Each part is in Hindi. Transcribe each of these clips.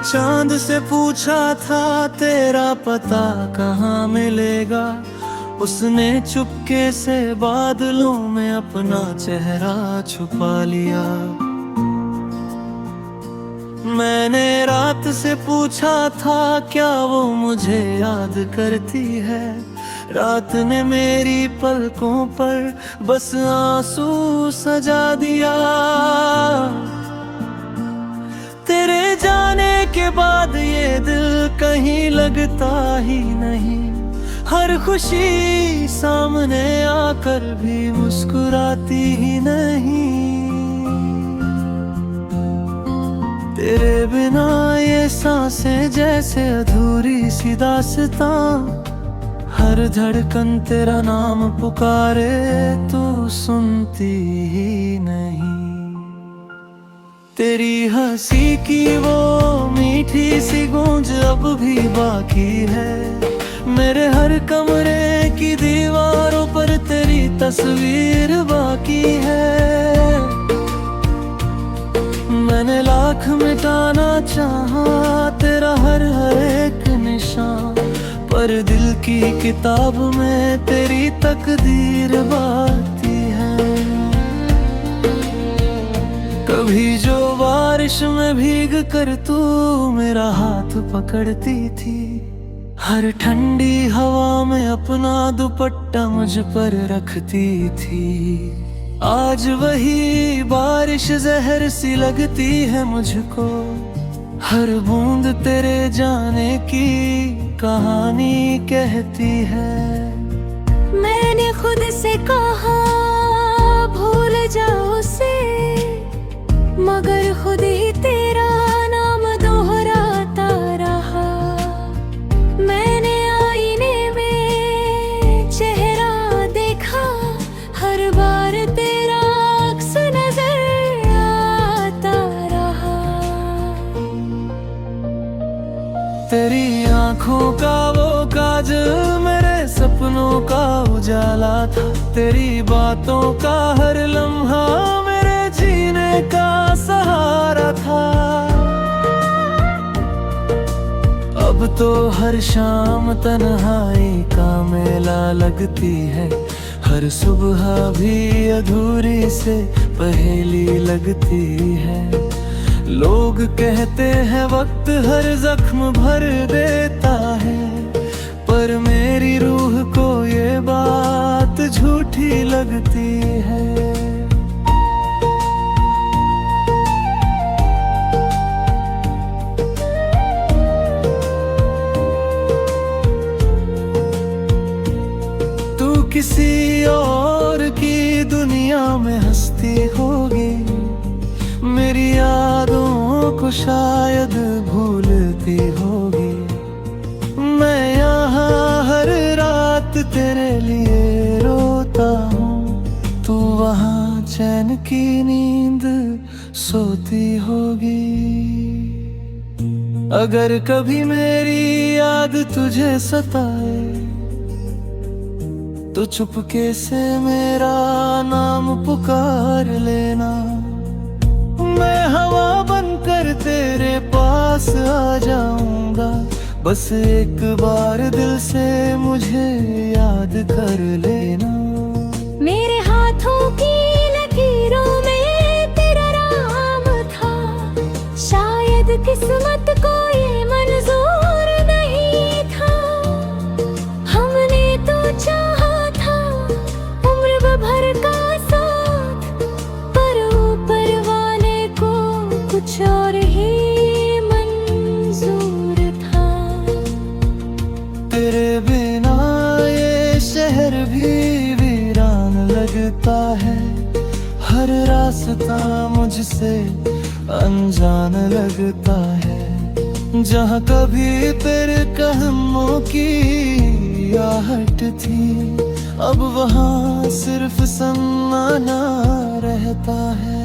चांद से पूछा था तेरा पता कहाँ मिलेगा, उसने चुपके से बादलों में अपना चेहरा छुपा लिया। मैंने रात से पूछा था क्या वो मुझे याद करती है, रात ने मेरी पलकों पर बस आंसू सजा दिया। तेरे जाने के बाद ये दिल कहीं लगता ही नहीं, हर खुशी सामने आकर भी मुस्कुराती ही नहीं। तेरे बिना ये सांसें जैसे अधूरी सी दास्तां, हर धड़कन तेरा नाम पुकारे तू सुनती ही नहीं। तेरी हंसी की वो मीठी सी गूंज अब भी बाकी है, मेरे हर कमरे की दीवारों पर तेरी तस्वीर बाकी है। मैंने लाख मिटाना चाहा तेरा हर एक निशान, पर दिल की किताब में तेरी तकदीर बाती है। कभी जो बारिश में भीग कर तू मेरा हाथ पकड़ती थी, हर ठंडी हवा में अपना दुपट्टा मुझ पर रखती थी। आज वही बारिश जहर सी लगती है मुझको, हर बूंद तेरे जाने की कहानी कहती है। मैंने खुद से कहा भूल जाओ उसे, मगर खुद ही तेरा नाम दोहराता रहा। मैंने आईने में चेहरा देखा, हर बार तेरा अक्स नजर आता रहा। तेरी आंखों का वो काजल मेरे सपनों का उजाला था, तेरी बातों का हर लम्हा मेरे जीने का सहारा था। अब तो हर शाम तन्हाई का मेला लगती है, हर सुबह भी अधूरी से पहेली लगती है। लोग कहते हैं वक्त हर जख्म भर देता है, पर मेरी रूह को ये बात झूठी लगती है। तू किसी और की दुनिया में हंसती होगी, मेरी यादों को शायद भूलती होगी। मैं यहाँ हर रात तेरे लिए रोता हूँ, तू वहाँ चैन की नींद सोती होगी। अगर कभी मेरी याद तुझे सताए तो चुपके से मेरा नाम पुकार लेना, मैं हवा बनकर तेरे पास आ जाऊंगा। बस एक बार दिल से मुझे याद कर लेना। मेरे हाथों की लकीरों में तेरा नाम था, शायद किस्मत को ये मंजूर नहीं था। हमने तो चाहा था उम्र भर का साथ, पर ऊपर वाले को कुछ और ही मंजूर था। तेरे बिना ये शहर भी वीरान लगता है, हर रास्ता मुझसे अनजान लगता है। जहाँ कभी तेरे कदमों की आहट थी, अब वहाँ सिर्फ सन्नाटा रहता है।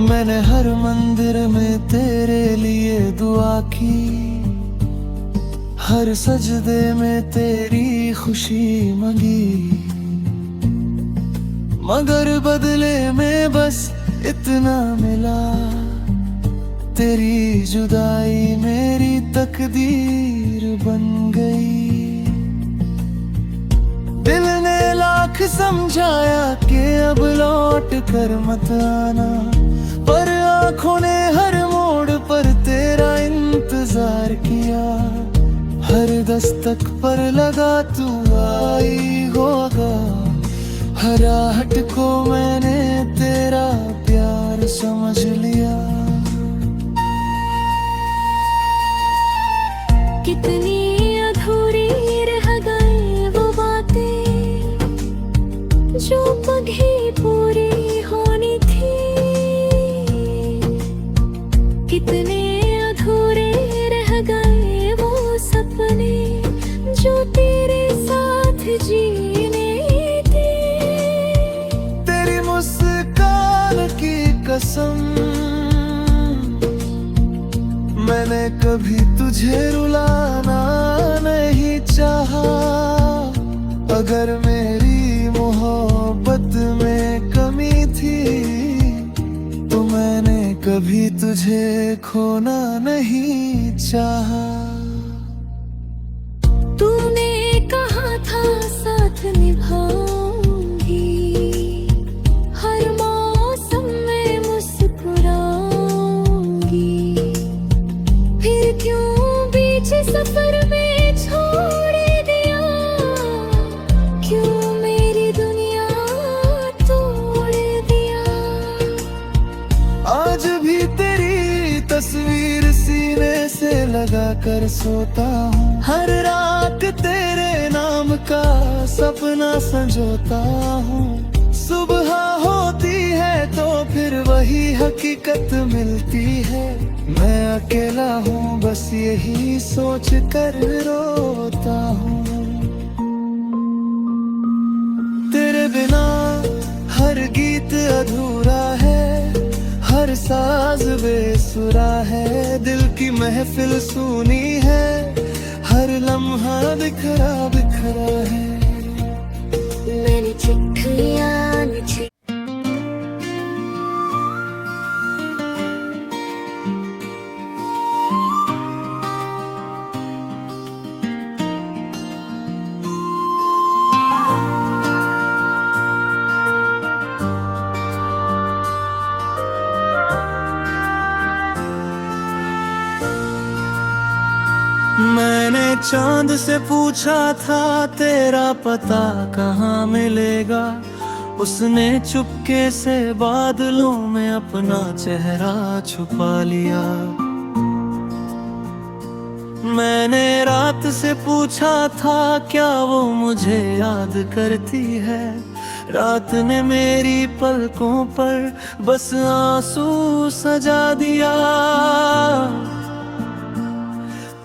मैंने हर मंदिर में तेरे लिए दुआ की, हर सजदे में तेरी खुशी मंगी, मगर बदले में बस इतना मिला, तेरी जुदाई मेरी तकदीर बन गई। दिल ने लाख समझाया कि अब लौट कर मत आना, पर आंखों ने हर मोड़ पर तेरा इंतजार किया। हर दस्तक पर लगा तू आई होगा, हर आहट को मैंने तेरा प्यार समझ लिया। कितनी अधूरी रह गई वो बातें जो कभी पूरी होनी थी, कितने अधूरे रह गए वो सपने जो तेरे साथ जीने थे। तेरी मुस्कान की कसम, मैंने कभी तुझे रुलाना नहीं चाहा। अगर मेरी मोहब्बत में कमी थी तो मैंने कभी तुझे खोना नहीं चाहा। तूने कहा था साथ निभाऊंगी, हर मौसम में मुस्कुराऊंगी, फिर क्यों बीच सफर में छोड़ दिया, क्यों मेरी दुनिया तोड़ दिया। आज भी तेरी तस्वीर सीने से लगा कर सोता हूँ, हर रात तेरे नाम का सपना संजोता हूँ। सुबह होती है तो फिर वही हकीकत मिलती है, मैं अकेला हूँ बस यही सोच कर रोता हूँ। तेरे बिना हर गीत अधूरा है, हर साज बेसुरा है, दिल की महफिल सुनी है, हर लम्हा बिखरा बिखरा है। मैंने चिट्ठियां लिखी, मैंने चांद से पूछा था तेरा पता कहाँ मिलेगा, उसने चुपके से बादलों में अपना चेहरा छुपा लिया। मैंने रात से पूछा था क्या वो मुझे याद करती है, रात ने मेरी पलकों पर बस आंसू सजा दिया।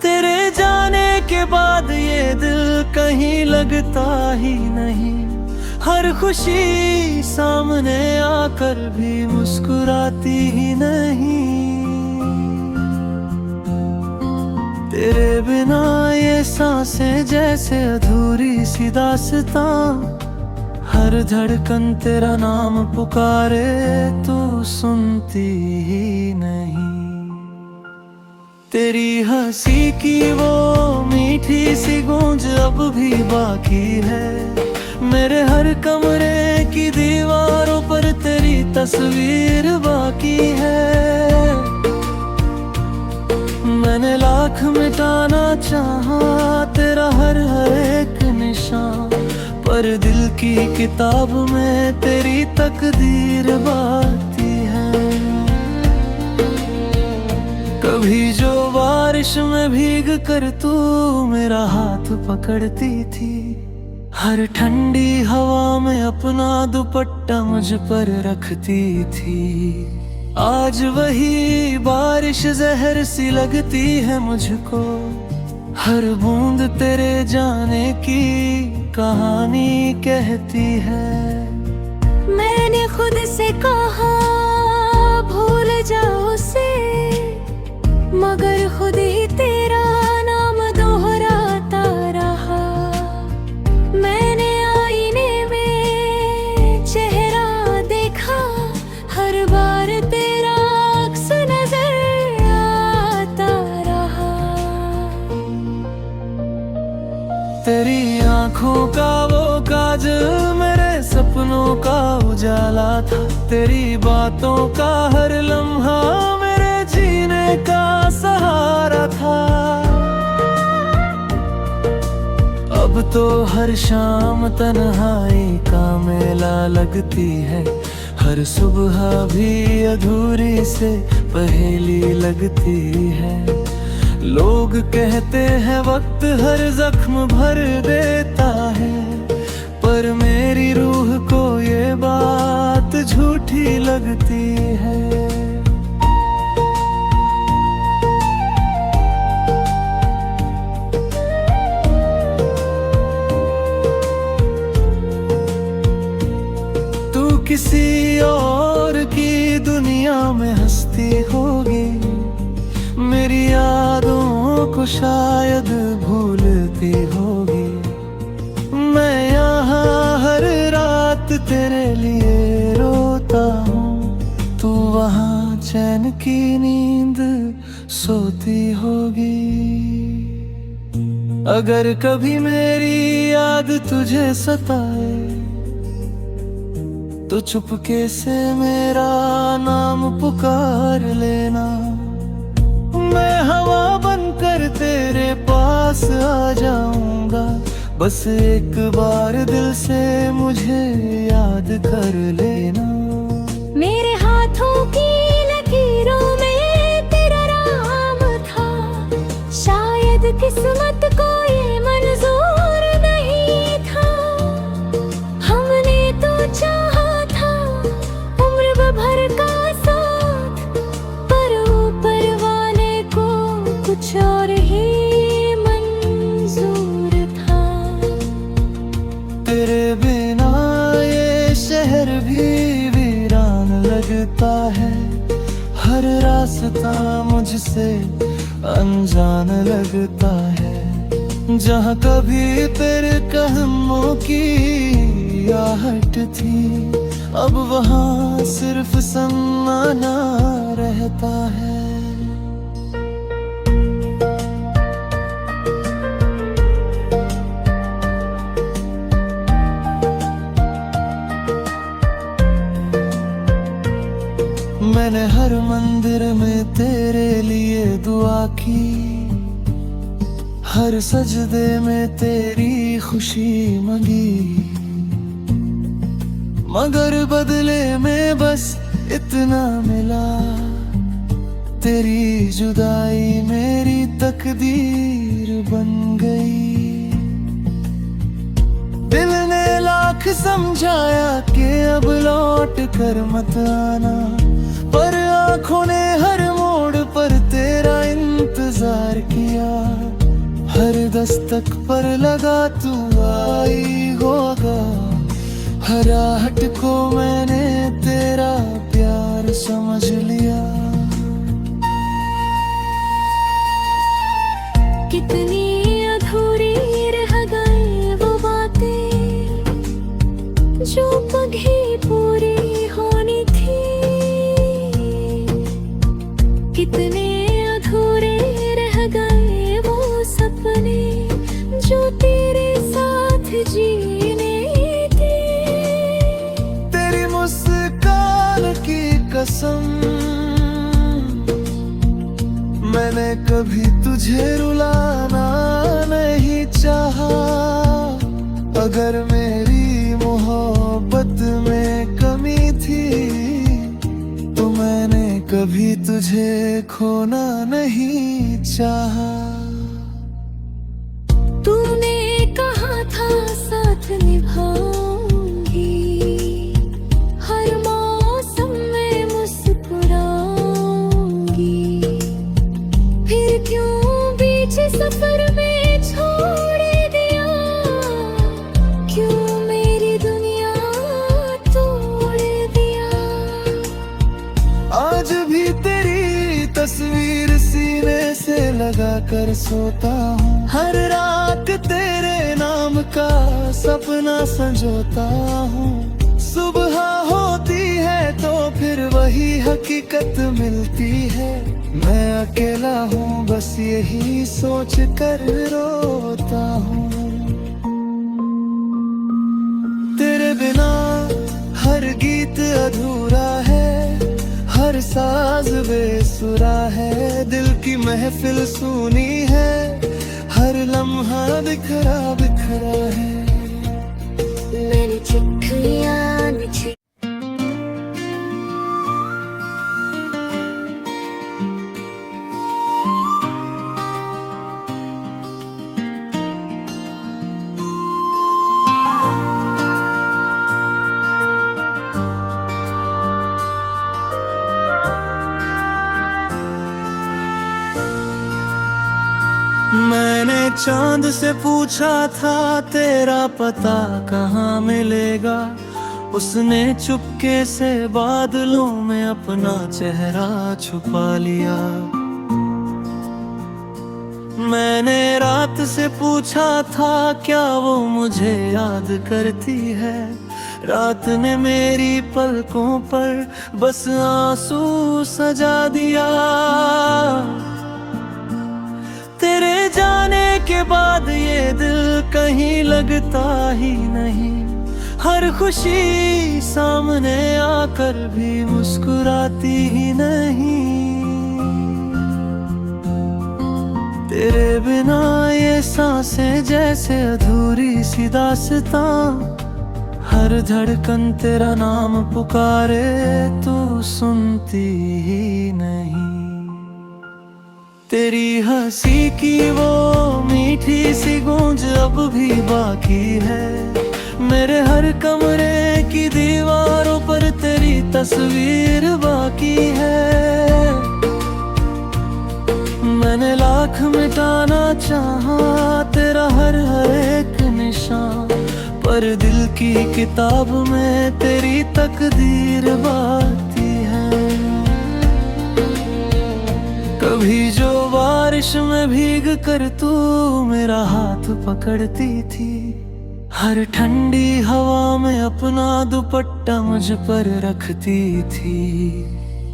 तेरे जाने के बाद ये दिल कहीं लगता ही नहीं, हर खुशी सामने आकर भी मुस्कुराती ही नहीं। तेरे बिना ये सांसें जैसे अधूरी सी दास्तां, हर धड़कन तेरा नाम पुकारे तू सुनती ही नहीं। तेरी हंसी की वो मीठी सी गूंज अब भी बाकी है, मेरे हर कमरे की दीवारों पर तेरी तस्वीर बाकी है। मैंने लाख मिटाना चाहा तेरा हर एक निशान, पर दिल की किताब में तेरी तकदीर बाती है। कभी जो बारिश में भीग कर तू मेरा हाथ पकड़ती थी, हर ठंडी हवा में अपना दुपट्टा मुझ पर रखती थी। आज वही बारिश जहर सी लगती है मुझको, हर बूंद तेरे जाने की कहानी कहती है। मैंने खुद से कहा भूल जाओ उसे, मगर खुद ही तेरा नाम दोहरा सपनों का उजाला था, तेरी बातों का हर लम्हा मेरे जीने का सहारा था। अब तो हर शाम तन्हाई का मेला लगती है, हर सुबह भी अधूरी से पहेली लगती है। लोग कहते हैं वक्त हर जख्म भर देता है, पर मेरी रूह को ये बात झूठी लगती है। तू किसी और की दुनिया में हंसती होगी, मेरी यादों को शायद भूलती होगी। मैं यहाँ हर रात तेरे लिए रोता हूँ, तू वहाँ चैन की नींद सोती होगी। अगर कभी मेरी याद तुझे सताए तो चुपके से मेरा नाम पुकार लेना। मैं हवा बनकर तेरे पास आ जाऊंगा, बस एक बार दिल से मुझे याद कर लेना। मेरे हाथों की लकीरों में तेरा नाम था, शायद किस्मत को ये मंजूर नहीं था। हमने तो चाहा था उम्र भर का साथ, पर ऊपर वाले को कुछ और ही मंजूर था। तेरे बिना ये शहर भी वीरान लगता है, हर रास्ता मुझसे अनजान लगता है। जहाँ कभी तेरे कदमों की आहट थी, अब वहाँ सिर्फ सन्नाटा रहता है। मैंने हर मंदिर में तेरे लिए दुआ की, हर सजदे में तेरी खुशी मांगी, मगर बदले में बस इतना मिला, तेरी जुदाई मेरी तकदीर बन गई। दिल ने लाख समझाया कि अब लौट कर मत आना, पर आँखों ने हर मोड़ पर तेरा इंतजार किया। हर दस्तक पर लगा तू आई होगा, हर आहट को मैंने तेरा प्यार समझ लिया। कितनी अधूरी रह गई वो बातें जो कभी पूरी होनी थी। कितने अधूरे रह गए वो सपने जो तेरे साथ जीने थे। तेरी मुस्कान की कसम, मैंने कभी तुझे रुलाना नहीं चाहा। अगर मेरी मोहब्बत में कमी थी तो मैंने कभी तुझे खोना नहीं चाहा। तूने कहा था साथ निभाऊंगी, हर मौसम में मुस्कुराऊंगी, फिर क्यों बीच सफर में छोड़ दिया? क्यों मेरी दुनिया तोड़ दिया? आज भी तेरी तस्वीर सीने से लगा कर सोता हूँ, हर रात तेरे नाम का सपना संजोता हूँ। सुबह होती है तो फिर वही हकीकत मिलती है, मैं अकेला हूँ बस यही सोच कर रोता हूँ। तेरे बिना साज बेसुरा है, दिल की महफिल सुनी है, हर लम्हा बिखरा बिखरा है। मैंने चिट्ठियां लिखी, मैंने चांद से पूछा था तेरा पता कहाँ मिलेगा, उसने चुपके से बादलों में अपना चेहरा छुपा लिया। मैंने रात से पूछा था क्या वो मुझे याद करती है, रात ने मेरी पलकों पर बस आंसू सजा दिया। तेरे जाने के बाद ये दिल कहीं लगता ही नहीं, हर खुशी सामने आकर भी मुस्कुराती ही नहीं। तेरे बिना ये सांसें जैसे अधूरी सी दास्तां, हर धड़कन तेरा नाम पुकारे तू सुनती ही नहीं। तेरी हंसी की वो मीठी सी गूंज अब भी बाकी है, मेरे हर कमरे की दीवारों पर तेरी तस्वीर बाकी है। मैंने लाख मिटाना चाहा तेरा हर एक निशान, पर दिल की किताब में तेरी तकदीर बाती है। कभी जो बारिश में भीग कर तू मेरा हाथ पकड़ती थी, हर ठंडी हवा में अपना दुपट्टा मुझ पर रखती थी।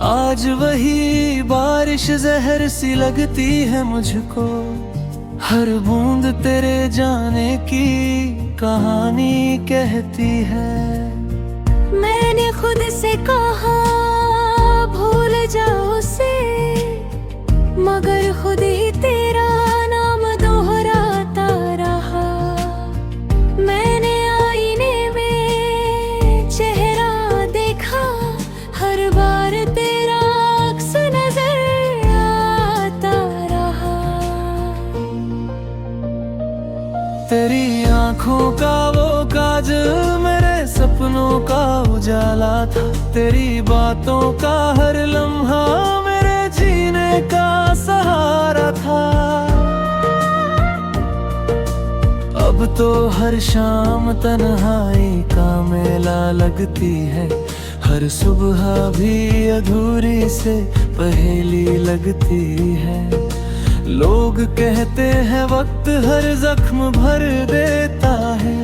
आज वही बारिश जहर सी लगती है मुझको, हर बूंद तेरे जाने की कहानी कहती है। मैंने खुद से कहा भूल जाओ उसे, मगर खुद ही तेरा नाम दोहराता रहा। मैंने आईने में चेहरा देखा, हर बार तेरा अक्स नजर आता रहा। तेरी आंखों का वो काजल मेरे सपनों का उजाला था, तेरी बातों का हर लम्हा मेरे जीने का सहारा था। अब तो हर शाम तन्हाई का मेला लगती है, हर सुबह भी अधूरी से पहेली लगती है। लोग कहते हैं वक्त हर जख्म भर देता है,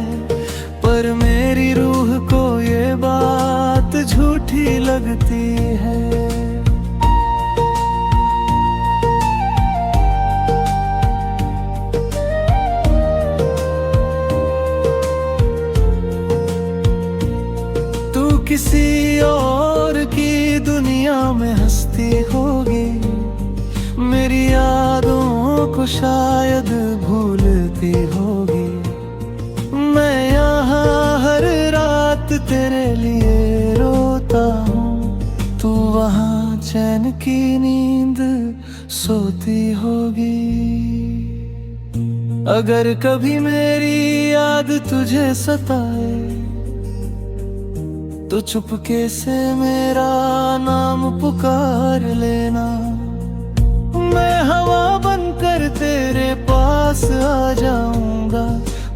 पर मेरी रूह को ये बात झूठी लगती है। किसी और की दुनिया में हंसती होगी, मेरी यादों को शायद भूलती होगी। मैं यहाँ हर रात तेरे लिए रोता हूँ, तू वहाँ चैन की नींद सोती होगी। अगर कभी मेरी याद तुझे सताए तो चुपके से मेरा नाम पुकार लेना, मैं हवा बनकर तेरे पास आ जाऊंगा।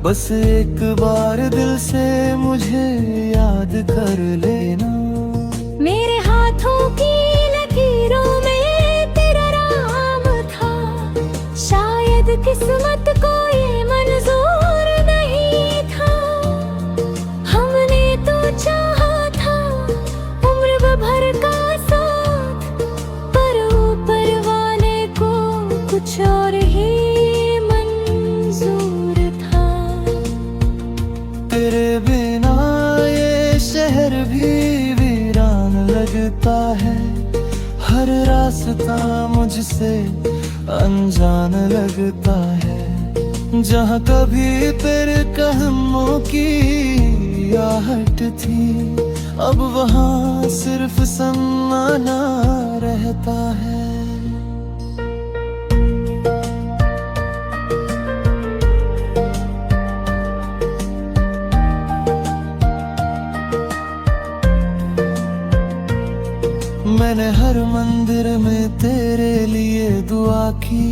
बस एक बार दिल से मुझे याद कर लेना। मेरे हाथों की लकीरों में तेरा नाम था, शायद किस्मत को ये मंजूर नहीं था। हमने तो चाहा भर का साथ, पर ऊपर वाले को कुछ और ही मंजूर था। तेरे बिना ये शहर भी वीरान लगता है, हर रास्ता मुझसे अनजान लगता है। जहाँ कभी तेरे कदमों की आहट थी, अब वहाँ सिर्फ सम्माना रहता है। मैंने हर मंदिर में तेरे लिए दुआ की,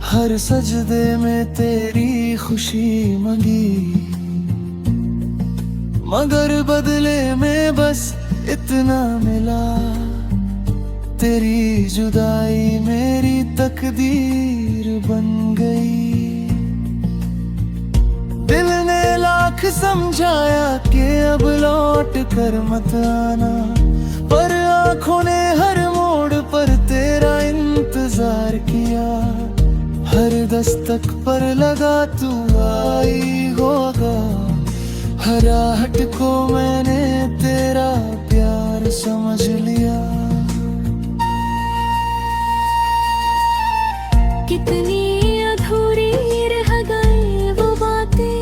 हर सजदे में तेरी खुशी मांगी, मगर बदले में बस इतना मिला, तेरी जुदाई मेरी तकदीर बन गई। दिल ने लाख समझाया कि अब लौट कर मत आना, पर आँखों ने हर मोड़ पर तेरा इंतजार किया। हर दस्तक पर लगा तू आई होगा, हर आहट को मैंने तेरा प्यार समझ लिया। कितनी अधूरी रह गई वो बातें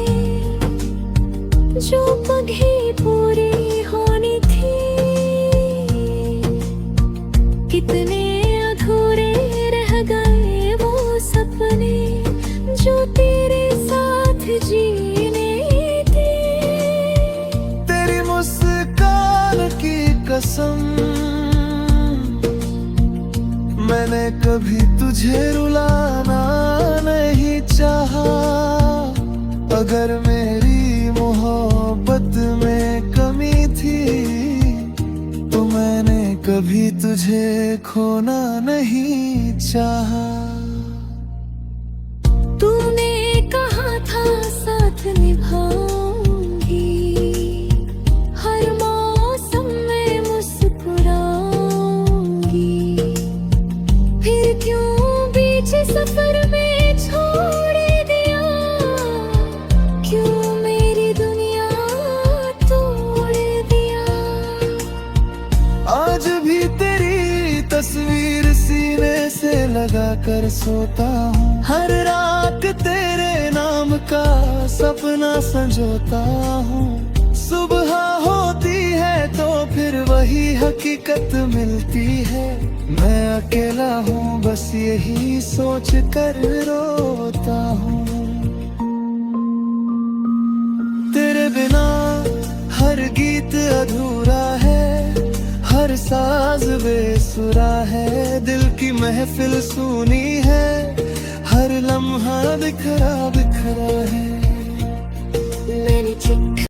जो कभी पूरी होनी थी। कितने अधूरे रह गए वो सपने जो तेरे साथ जीने थे। तेरी मुस्कान की कसम, मैंने कभी तुझे रुलाना नहीं चाहा। अगर मेरी मोहब्बत में कमी थी, तो मैंने कभी तुझे खोना नहीं चाहा। तूने कहा था साथ निभाऊंगी, हर मौसम में मुस्कुराऊंगी। फिर क्यों बीच सफर में छोड़ दिया, क्यों मेरी दुनिया तोड़ दिया। आज भी तेरी तस्वीर सीने से लगा कर सोता हूँ, हर रात तेरे नाम का सपना संजोता हूँ। सुबह होती है तो फिर वही हकीकत मिलती है, मैं अकेला हूँ बस यही सोच कर रोता हूँ। तेरे बिना हर गीत अधूरा है, हर साज बेसुरा है। दिल की महफिल सुनी है, हर लम्हा बिखरा बिखरा है। मैंने चिट्ठी